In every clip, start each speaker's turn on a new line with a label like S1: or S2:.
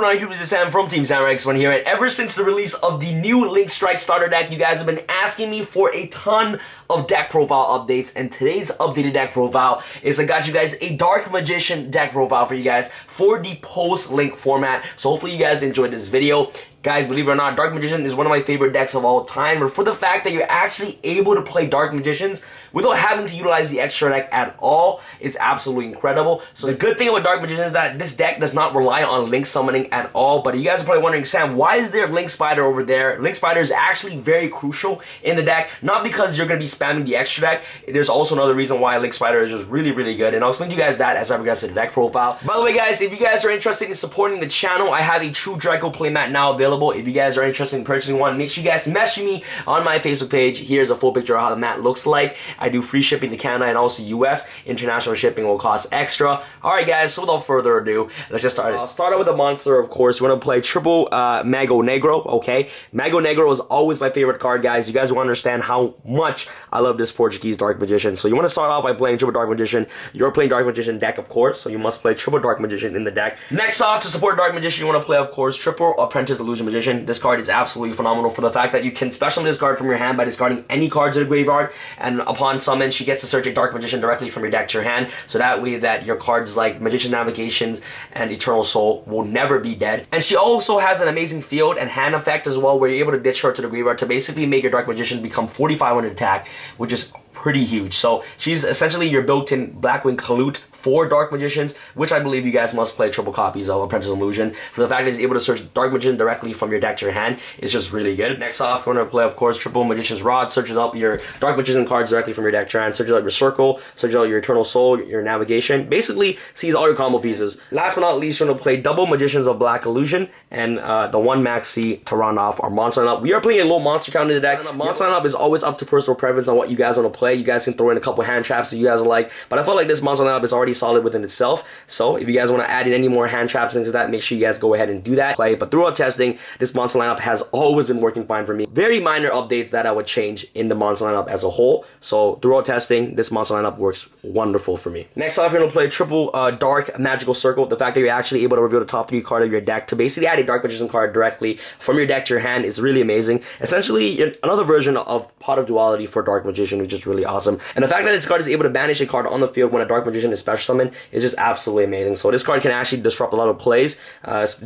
S1: going on YouTube? This is Sam from TeamSamuraiX1 here, and ever since the release of the new Link Strike starter deck, you guys have been asking me for a ton of deck profile updates, and today's updated deck profile is I got you guys a Dark Magician deck profile for you guys for the post-Link format. So hopefully you guys enjoyed this video. Guys, believe it or not, Dark Magician is one of my favorite decks of all time, or for the fact that you're actually able to play Dark Magicians without having to utilize the extra deck at all. It's absolutely incredible. So the good thing about Dark Magician is that this deck does not rely on Link summoning at all. But you guys are probably wondering, Sam, why is there Link Spider over there? Link Spider is actually very crucial in the deck, not because you're going to be spamming the extra deck. There's also another reason why Link Spider is just really, really good, and I'll explain to you guys that as I progress to the deck profile. By the way, guys, if you guys are interested in supporting the channel, I have a True Draco playmat now available. If you guys are interested in purchasing one, make sure you guys message me on my Facebook page. Here's a full picture of how the mat looks like. I do free shipping to Canada and also US. International shipping will cost extra. Alright guys, so without further ado, let's just start. I'll start out with a monster, of course. You want to play triple Mago Negro, okay? Mago Negro is always my favorite card, guys. You guys will understand how much I love this Portuguese Dark Magician. So you want to start off by playing triple Dark Magician. You're playing Dark Magician deck, of course, so you must play triple Dark Magician in the deck. Next off, to support Dark Magician, you want to play, of course, triple Apprentice Illusion Magician. This card is absolutely phenomenal for the fact that you can special this card from your hand by discarding any cards in the graveyard, and upon summon, she gets to search a Dark Magician directly from your deck to your hand, so that way that your cards like Magician Navigations and Eternal Soul will never be dead. And she also has an amazing field and hand effect as well, where you're able to ditch her to the graveyard to basically make your Dark Magician become 4,500 attack, which is pretty huge. So she's essentially your built-in Blackwing Kalute for Dark Magicians, which I believe you guys must play triple copies of Apprentice Illusion. For the fact that he's able to search Dark Magician directly from your deck to your hand, it's just really good. Next off, we're going to play, of course, triple Magician's Rod. Searches up your Dark Magician cards directly from your deck to your hand. Searches out your Circle, searches out your Eternal Soul, your Navigation. Basically, sees all your combo pieces. Last but not least, we're going to play double Magicians of Black Illusion and the one Maxi to round off our monster lineup. We are playing a low monster count in the deck. Monster lineup is always up to personal preference on what you guys want to play. You guys can throw in a couple hand traps that you guys like, but I feel like this monster lineup is already solid within itself. So if you guys want to add in any more hand traps and things like that, make sure you guys go ahead and do that. But throughout testing, this monster lineup has always been working fine for me. Very minor updates that I would change in the monster lineup as a whole. So throughout testing, this monster lineup works wonderful for me. Next off, you're going to play triple Dark Magical Circle. The fact that you're actually able to reveal the top 3 card of your deck to basically add a Dark Magician card directly from your deck to your hand is really amazing. Essentially, another version of Pot of Duality for Dark Magician, which is really awesome. And the fact that this card is able to banish a card on the field when a Dark Magician is special summoned is just absolutely amazing. So this card can actually disrupt a lot of plays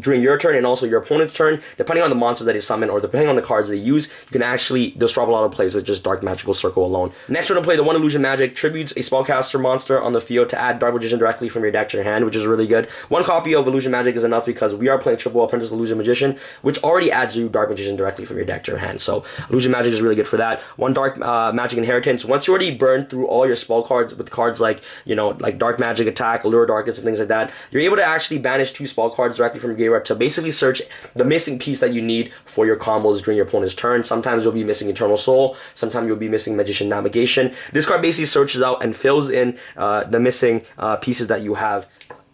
S1: during your turn and also your opponent's turn. Depending on the monsters that they summon or depending on the cards they use, you can actually disrupt a lot of plays with just Dark Magical Circle alone. Next, we're going to play the One Illusion Magic. Tributes a spellcaster monster on the field to add Dark Magician directly from your deck to your hand, which is really good. One copy of Illusion Magic is enough because we are playing triple Apprentice Illusion Magician, which already adds you Dark Magician directly from your deck to your hand. So Illusion Magic is really good for that. One Dark Magic Inheritance. Once you already burned through all your spell cards with cards like, you know, like Dark Magic Attack, Allure Darkness, and things like that, you're able to actually banish 2 spell cards directly from your graveyard to basically search the missing piece that you need for your combos during your opponent's turn. Sometimes you'll be missing Eternal Soul, sometimes you'll be missing Magician Navigation. This card basically searches out and fills in the missing pieces that you have.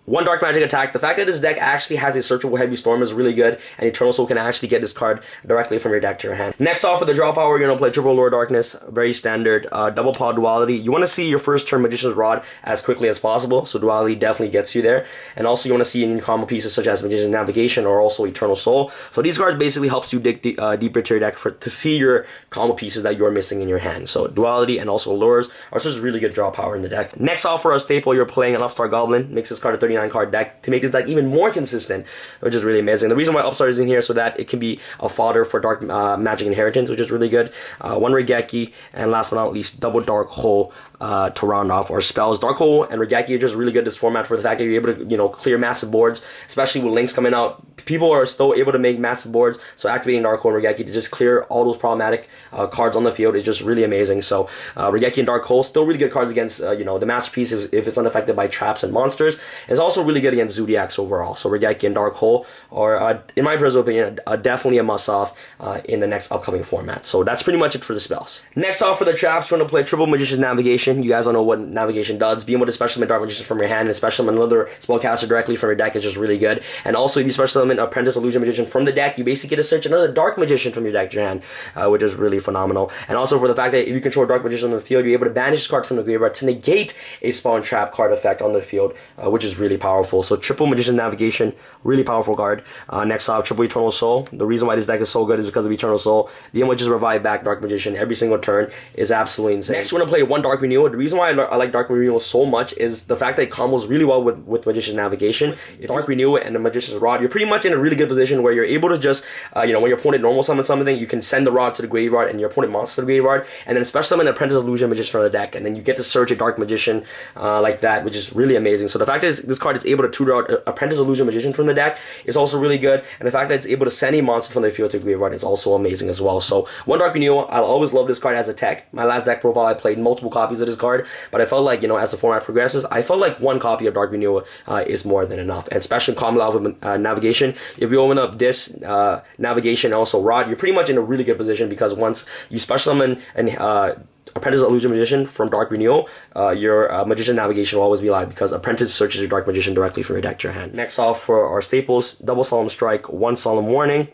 S1: One Dark Magic Attack. The fact that this deck actually has a searchable Heavy Storm is really good, and Eternal Soul can actually get this card directly from your deck to your hand. Next off, for the draw power, you're going to play triple Allure Darkness. Very standard. Double Pod Duality. You want to see your first turn Magician's Rod as quickly as possible, so Duality definitely gets you there. And also you want to see in combo pieces such as Magician's Navigation or also Eternal Soul. So these cards basically helps you dig deeper to your deck to see your combo pieces that you're missing in your hand. So Duality and also Allures are just really good draw power in the deck. Next off, for our staple, you're playing an Upstart Goblin. Makes this card a 39 card deck to make this deck even more consistent, which is really amazing. The reason why Upstart is in here so that it can be a fodder for Dark Magic Inheritance, which is really good. One Regeki, and last but not least, double Dark Hole to round off our spells. Dark Hole and Regeki are just really good this format for the fact that you're able to, you know, clear massive boards, especially with links coming out. People are still able to make massive boards, so activating Dark Hole and Regeki to just clear all those problematic cards on the field is just really amazing. So Regeki and Dark Hole, still really good cards against, you know, the Masterpiece if it's unaffected by traps and monsters. It's also really good against Zodiacs overall. So Regeki and Dark Hole are, in my personal opinion, definitely a must-off in the next upcoming format. So that's pretty much it for the spells. Next off, for the traps, we're going to play triple Magician's Navigation. You guys all know what Navigation does. Being able to special summon Dark Magician from your hand and special summon another spellcaster directly from your deck is just really good. And also, if you special summon Apprentice Illusion Magician from the deck, you basically get to search another Dark Magician from your deck to your hand, which is really phenomenal. And also for the fact that if you control Dark Magician on the field, you're able to banish this card from the graveyard to negate a spell and trap card effect on the field, which is really powerful. So triple Magician Navigation Really powerful card. Next off, triple Eternal Soul. The reason why this deck is so good is because of Eternal Soul. The able to just revive back Dark Magician every single turn is absolutely insane. Next, we're going to play one Dark Renewal. The reason why I like Dark Renewal so much is the fact that it combos really well with Magician's Navigation. Dark Renewal and the Magician's Rod, you're pretty much in a really good position where you're able to just, when your opponent normal summons something, you can send the Rod to the graveyard and your opponent monster to the graveyard, and then special summon Apprentice Illusion Magician from the deck, and then you get to search a Dark Magician like that, which is really amazing. So the fact that this card is able to tutor out Apprentice Illusion Magician from the deck is also really good, and the fact that it's able to send a monster from the field to the graveyard is also amazing as well. So one Dark Renewal, I'll always love this card as a tech. My last deck profile, I played multiple copies of this card, but I felt like, as the format progresses, I felt like one copy of Dark Renewal is more than enough, and especially combo out with Navigation. If you open up this Navigation and also Rod, you're pretty much in a really good position, because once you special summon an Apprentice Illusion Magician from Dark Renewal, your Magician Navigation will always be live, because Apprentice searches your Dark Magician directly from your deck to your hand. Next off, for our staples, double Solemn Strike, one Solemn Warning.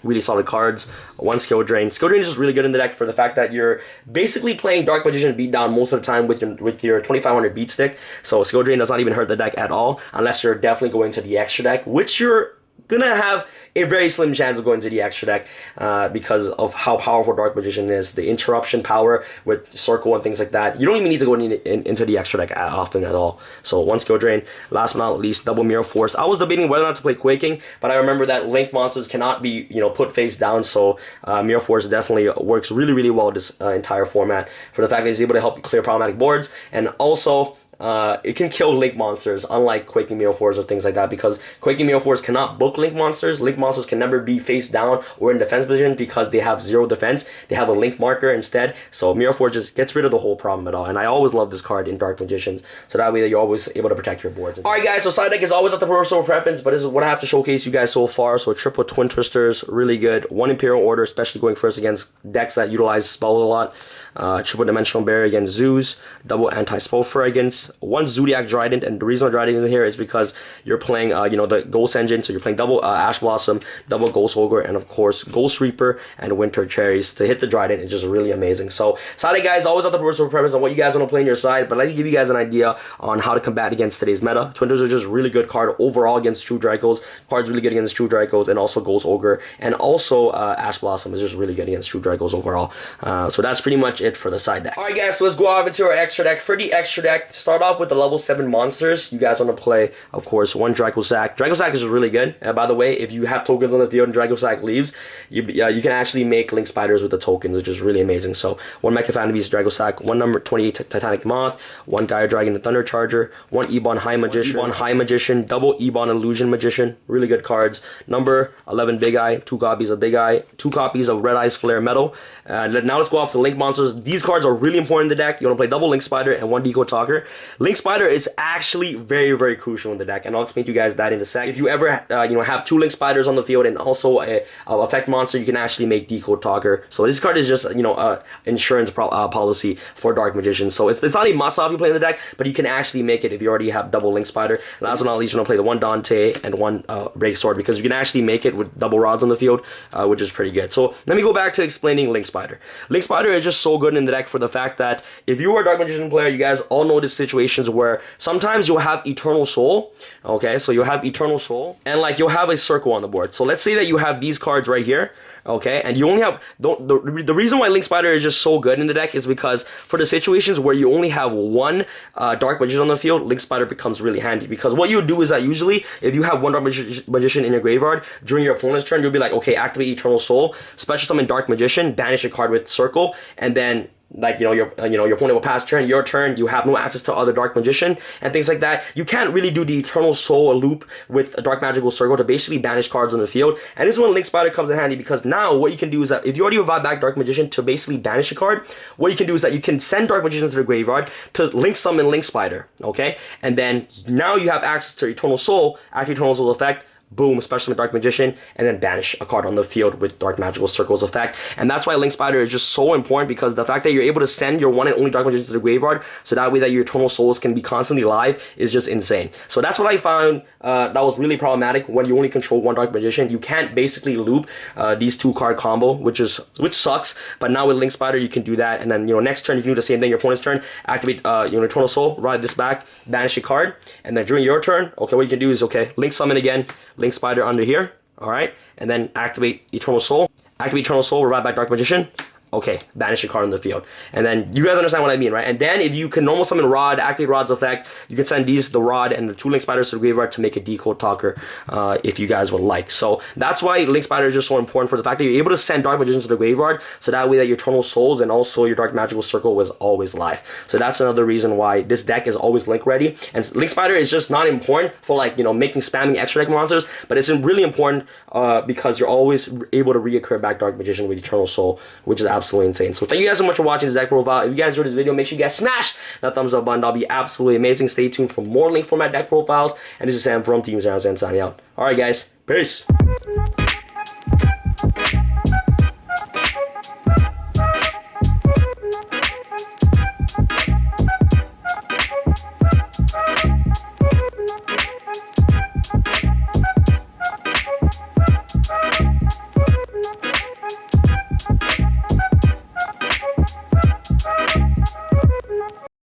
S1: Really solid cards. One Skill Drain. Skill Drain is just really good in the deck for the fact that you're basically playing Dark Magician beatdown most of the time with your 2500 beat stick. So Skill Drain does not even hurt the deck at all, unless you're definitely going to the extra deck, which you're gonna have a very slim chance of going to the extra deck because of how powerful Dark Magician is, the interruption power with Circle and things like that. You don't even need to go into the extra deck often at all. So one Skill Drain. Last but not least, double Mirror Force. I was debating whether or not to play Quaking, but I remember that Link monsters cannot be put face down, so Mirror Force definitely works really, really well this entire format for the fact that it's able to help you clear problematic boards, and also it can kill Link monsters, unlike Quaking Mirror Force or things like that, because Quaking Mirror Force cannot book Link monsters. Link monsters can never be face down or in defense position because they have 0 defense. They have a Link marker instead. So Mirror Force just gets rid of the whole problem at all. And I always love this card in Dark Magicians, so that way that you're always able to protect your boards. Alright guys, so side deck is always at the personal preference, but this is what I have to showcase you guys so far. So triple Twin Twisters, really good. One Imperial Order, especially going first against decks that utilize spells a lot. Triple Dimensional Barrier against Zeus, double Anti-Spell Fragrance, one Zodiac Trident, and the reason why Trident is in here is because you're playing, the Ghost Engine, so you're playing double Ash Blossom, double Ghost Ogre, and of course Ghost Reaper and Winter Cherries to hit the Trident. It's just really amazing. So side deck guys, always at the personal preference on what you guys want to play on your side, but let me give you guys an idea on how to combat against today's meta. Twin Twisters are just really good card overall against True Dracos. Card's really good against True Dracos, and also Ghost Ogre, and also Ash Blossom is just really good against True Dracos overall. So that's pretty much it for the side deck. Alright guys, so let's go off into our extra deck. For the extra deck, start off with the level 7 monsters. You guys want to play, of course, one Dracosac. Dracosac is just really good. By the way, if you have tokens on the field and Dracosac leaves, you can actually make Link Spiders with the tokens, which is really amazing. So one Mecha Phantom Beast Dracosac, one number 28 Titanic Moth, one Gaia Dragon and Thunder Charger, one Ebon High Magician, double Ebon Illusion Magician. Really good cards. Number 11 Big Eye, 2 copies of Big Eye, 2 copies of Red Eyes Flare Metal. Now let's go off to Link monsters. These cards are really important in the deck. You want to play double Link Spider and one Decode Talker. Link Spider is actually very, very crucial in the deck, and I'll explain to you guys that in a sec. If you ever have 2 Link Spiders on the field and also a effect monster, you can actually make Decode Talker. So this card is just insurance policy for Dark Magicians. So it's not a must-have you play in the deck, but you can actually make it if you already have double Link Spider. Last but not least, you want to play the one Dante and one Break Sword, because you can actually make it with double rods on the field, which is pretty good. So let me go back to explaining Link Spider. Link Spider is just so good in the deck for the fact that if you are a Dark Magician player, you guys all know the situations where sometimes you'll have Eternal Soul, okay? So you'll have Eternal Soul, and you'll have a circle on the board. So let's say that you have these cards right here, okay, and you only have the reason why Link Spider is just so good in the deck is because for the situations where you only have one Dark Magician on the field, Link Spider becomes really handy, because what you would do is that usually if you have one Dark Magician in your graveyard during your opponent's turn, you'll be like, okay, activate Eternal Soul, special summon Dark Magician, banish a card with Circle, and then your opponent will pass turn, your turn, you have no access to other Dark Magician and things like that. You can't really do the Eternal Soul loop with a Dark Magical Circle to basically banish cards on the field. And this is when Link Spider comes in handy, because now what you can do is that if you already revive back Dark Magician to basically banish a card, what you can do is that you can send Dark Magician to the graveyard to link summon Link Spider, okay? And then now you have access to Eternal Soul, activate Eternal Soul's effect, boom, especially with Dark Magician, and then banish a card on the field with Dark Magical Circles effect. And that's why Link Spider is just so important, because the fact that you're able to send your one and only Dark Magician to the graveyard, so that way that your Eternal Souls can be constantly live, is just insane. So that's what I found that was really problematic when you only control one Dark Magician. You can't basically loop these 2-card combo, which sucks. But now with Link Spider, you can do that, and then next turn you can do the same thing. Your opponent's turn, activate Eternal Soul, ride this back, banish a card, and then during your turn, okay, what you can do is Link Summon again, Link Spider under here, all right, and then activate Eternal Soul, ride back Dark Magician. Okay, banish a card on the field. And then you guys understand what I mean, right? And then if you can normal summon Rod, activate Rod's effect, you can send the Rod and the 2 Link Spiders to the graveyard to make a Decode Talker if you guys would like. So that's why Link Spider is just so important, for the fact that you're able to send Dark Magicians to the graveyard, so that way that your Eternal Souls and also your Dark Magical Circle was always live. So that's another reason why this deck is always Link ready. And Link Spider is just not important for making spamming extra deck monsters, but it's really important because you're always able to reoccur back Dark Magician with Eternal Soul, which is absolutely insane. So thank you guys so much for watching this deck profile. If you guys enjoyed this video, make sure you guys smash that thumbs up button. That'll be absolutely amazing. Stay tuned for more Link format deck profiles. And this is Sam from TeamSamuraiX1 signing out. Alright guys, peace.